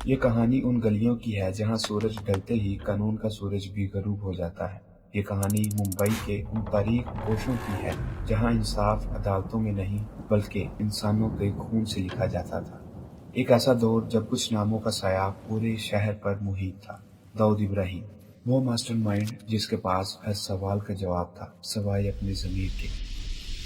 یہ کہانی ان گلیوں کی ہے جہاں سورج ڈھلتے ہی قانون کا سورج بھی غروب ہو جاتا ہے۔ یہ کہانی ممبئی کے ان تاریک گوشوں کی ہے جہاں انصاف عدالتوں میں نہیں بلکہ انسانوں کے خون سے لکھا جاتا تھا۔ ایک ایسا دور جب کچھ ناموں کا سایہ پورے شہر پر محیط تھا۔ داؤد ابراہیم، وہ ماسٹر مائنڈ جس کے پاس ہر سوال کا جواب تھا سوائے اپنے ضمیر کے۔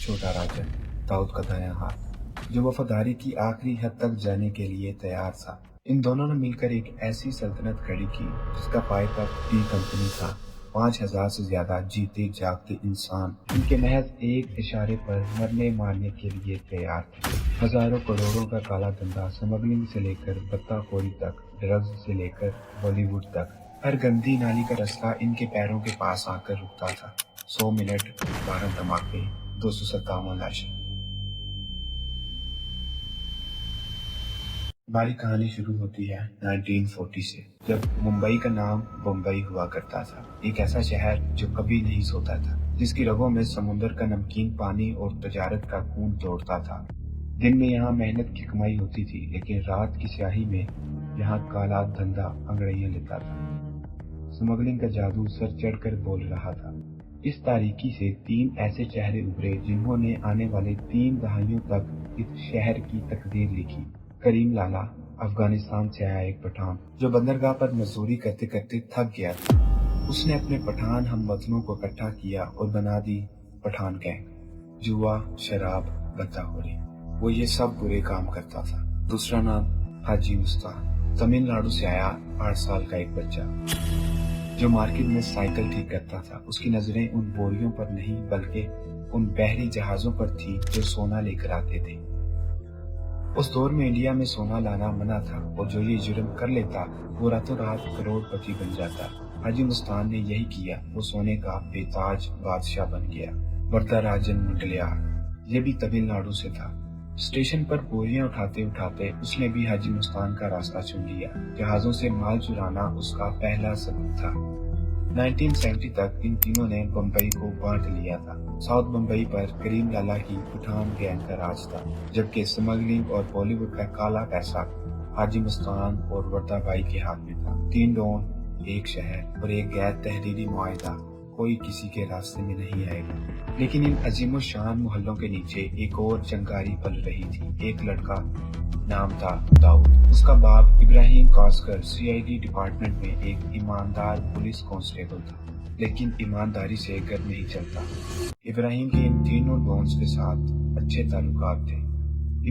چھوٹا راجن، داؤد کا دایاں ہاتھ، جو وفاداری کی آخری حد تک جانے کے لیے تیار تھا۔ ان دونوں نے مل کر ایک ایسی سلطنت کھڑی کی جس کا پائے تک ٹی کمپنی تھا۔ 5000 سے زیادہ جیتے جاگتے انسان ان کے محض ایک اشارے پر مرنے مارنے کے لیے تیار تھے۔ ہزاروں کروڑوں کا کالا دھندا، سمگلنگ سے لے کر بتہ خوری تک، ڈرگز سے لے کر بالی ووڈ تک، ہر گندی نالی کا رستہ ان کے پیروں کے پاس آ کر رکتا تھا۔ 100 منٹ، 12 دھماکے، 257 لاشیں۔ ہماری کہانی شروع ہوتی ہے 1940 سے، جب ممبئی کا نام بمبئی ہوا کرتا تھا۔ ایک ایسا شہر جو کبھی نہیں سوتا تھا، جس کی رگوں میں سمندر کا نمکین پانی اور تجارت کا خون دوڑتا تھا۔ دن میں یہاں محنت کی کمائی ہوتی تھی، لیکن رات کی سیاہی میں یہاں کالا دھندا انگڑیاں لیتا تھا۔ سمگلنگ کا جادو سر چڑھ کر بول رہا تھا۔ اس تاریکی سے 3 ایسے چہرے ابھرے جنہوں نے آنے والے 3 دہائیوں تک اس شہر کی تقدیر لکھی۔ کریم لالہ، افغانستان سے آیا ایک پٹھان جو بندرگاہ پر مزدوری کرتے کرتے تھک گیا تھا۔ اس نے اپنے پٹھان ہم وطنوں کو اکٹھا کیا اور بنا دی پٹھان گینگ۔ جوا، شراب، بتہ خوری، وہ یہ سب برے کام کرتا تھا۔ دوسرا نام حاجی مستان، تمل ناڈو سے آیا 8 سال کا ایک بچہ جو مارکیٹ میں سائیکل ٹھیک کرتا تھا۔ اس کی نظریں ان بوریوں پر نہیں بلکہ ان بحری جہازوں پر تھی جو سونا لے کر آتے تھے۔ اس دور میں انڈیا میں سونا لانا منع تھا اور جو یہ جرم کر لیتا وہ راتوں رات کروڑ پتی بن جاتا۔ حاجی مستان نے یہی کیا، وہ سونے کا بے تاج بادشاہ بن گیا۔ وردہ راجن منڈلیار، یہ بھی تمل ناڈو سے تھا۔ اسٹیشن پر بوریاں اٹھاتے اٹھاتے اس نے بھی حاجی مستان کا راستہ چن لیا۔ جہازوں سے مال چرانا اس کا پہلا سبق تھا۔ 1970 تک ان تینوں نے بمبئی کو بانٹ لیا تھا۔ ساؤتھ بمبئی پر کریم لالہ کی پٹھان گینگ کا راج تھا، جبکہ سمگلنگ اور بالی ووڈ کا کالا پیسہ حاجی مستان اور وردہ بھائی کے ہاتھ میں تھا۔ 3 ڈون، ایک شہر اور ایک غیر تحریری معاہدہ، کوئی کسی کے راستے میں نہیں آئے گا۔ لیکن ان عظیم الشان محلوں کے نیچے ایک اور چنگاری پل رہی تھی۔ ایک لڑکا، نام تھا داؤد۔ اس کا باپ ابراہیم کاسکر CID ڈپارٹمنٹ میں ایک ایماندار پولیس کانسٹیبل تھا، لیکن ایمانداری سے گھر نہیں چلتا۔ ابراہیم کے ان تینوں ڈونز کے ساتھ اچھے تعلقات تھے۔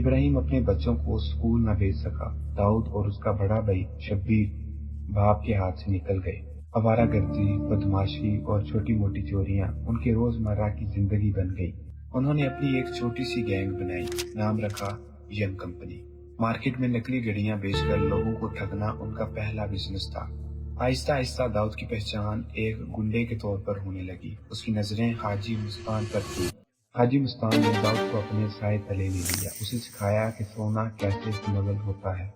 ابراہیم اپنے بچوں کو اسکول نہ بھیج سکا۔ داؤد اور اس کا بڑا بھائی شبیر باپ کے ہاتھ سے نکل گئے۔ آوارہ گردی، بدماشی اور چھوٹی موٹی چوریاں ان کے روزمرہ کی زندگی بن گئی۔ انہوں نے اپنی ایک چھوٹی سی گینگ بنائی، نام رکھا ینگ کمپنی۔ مارکیٹ میں نکلی گڑیاں بیچ کر لوگوں کو ٹھگنا ان کا پہلا بزنس تھا۔ آہستہ آہستہ داؤد کی پہچان ایک گنڈے کے طور پر ہونے لگی۔ اس کی نظریں حاجی مستان پر تھیں۔ حاجی مستان نے داؤد کو اپنے سائے تلے لے لیا، اسے سکھایا کہ سونا کیسے اسمگل ہوتا ہے،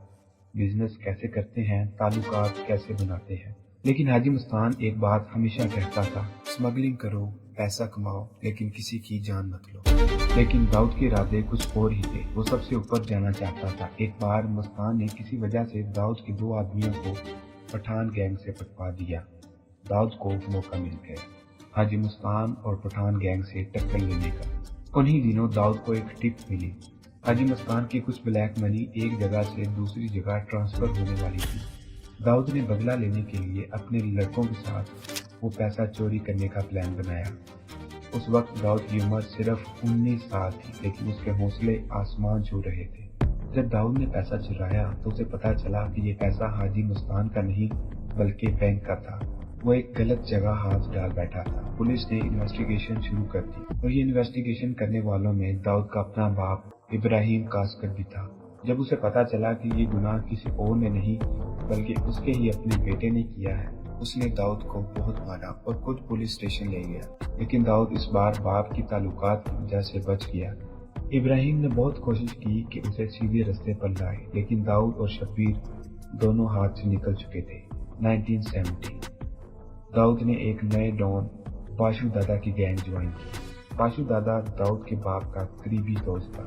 بزنس کیسے کرتے ہیں، تعلقات کیسے بناتے ہیں۔ لیکن حاجی مستان ایک بات ہمیشہ کہتا تھا، اسمگلنگ کرو، پیسہ کماؤ، لیکن کسی کی جان مت لو۔ لیکن داؤد کے ارادے کچھ اور ہی تھے، وہ سب سے اوپر جانا چاہتا تھا۔ ایک بار مستان نے کسی وجہ سے داؤد کے 2 آدمیوں کو پٹھان گینگ سے پٹوا دیا۔ داؤد کو موقع مل گیا حاجی مستان اور پٹھان گینگ سے ٹکر لینے کا۔ انہی دنوں داؤد کو ایک ٹپ ملی، حاجی مستان کی کچھ بلیک منی ایک جگہ سے دوسری جگہ ٹرانسفر ہونے والی تھی۔ داؤد نے بدلہ لینے کے لیے اپنے لڑکوں کے ساتھ وہ پیسہ چوری کرنے کا پلان بنایا۔ اس وقت داؤد کی عمر صرف 19 سال تھی، لیکن اس کے حوصلے آسمان چھو رہے تھے۔ جب داؤد نے پیسہ چرایا تو اسے پتا چلا کہ یہ پیسہ حاجی مستان کا نہیں بلکہ بینک کا تھا۔ وہ ایک غلط جگہ ہاتھ ڈال بیٹھا تھا۔ پولیس نے انویسٹیگیشن شروع کر دی اور یہ انویسٹیگیشن کرنے والوں میں داؤد کا اپنا باپ ابراہیم کاسکر بھی تھا۔ جب اسے پتا چلا کہ یہ گناہ کسی اور نے نہیں بلکہ اس کے ہی اپنے بیٹے نے کیا ہے، اس نے داؤد کو بہت مارا اور خود پولیس اسٹیشن لے گیا۔ لیکن داؤد اس بار باپ کی تعلقات کی وجہ سے بچ گیا۔ ابراہیم نے بہت کوشش کی کہ اسے سیدھے رستے پر لائے، لیکن داؤد اور شبیر دونوں ہاتھ سے نکل چکے تھے۔ 1970 داؤد نے ایک نئے ڈون پاشو دادا کی گینگ جوائن کی۔ پاشو دادا داؤد کے باپ کا قریبی دوست تھا،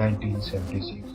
1976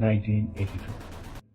1982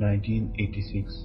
1986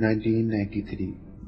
1993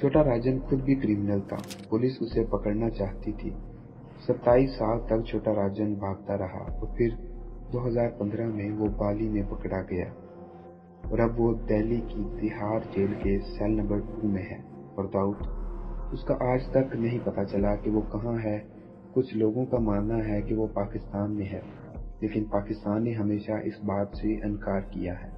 چھوٹا راجن خود بھی کرمنل تھا، پولیس اسے پکڑنا چاہتی تھی۔ 27 سال تک چھوٹا راجن بھاگتا رہا اور پھر 2015 میں وہ بالی میں پکڑا گیا اور اب وہ دہلی کی تہاڑ جیل کے سیل نمبر 2 میں ہے۔ اور داؤد، اس کا آج تک نہیں پتہ چلا کہ وہ کہاں ہے۔ کچھ لوگوں کا ماننا ہے کہ وہ پاکستان میں ہے، لیکن پاکستان نے ہمیشہ اس بات سے انکار کیا ہے۔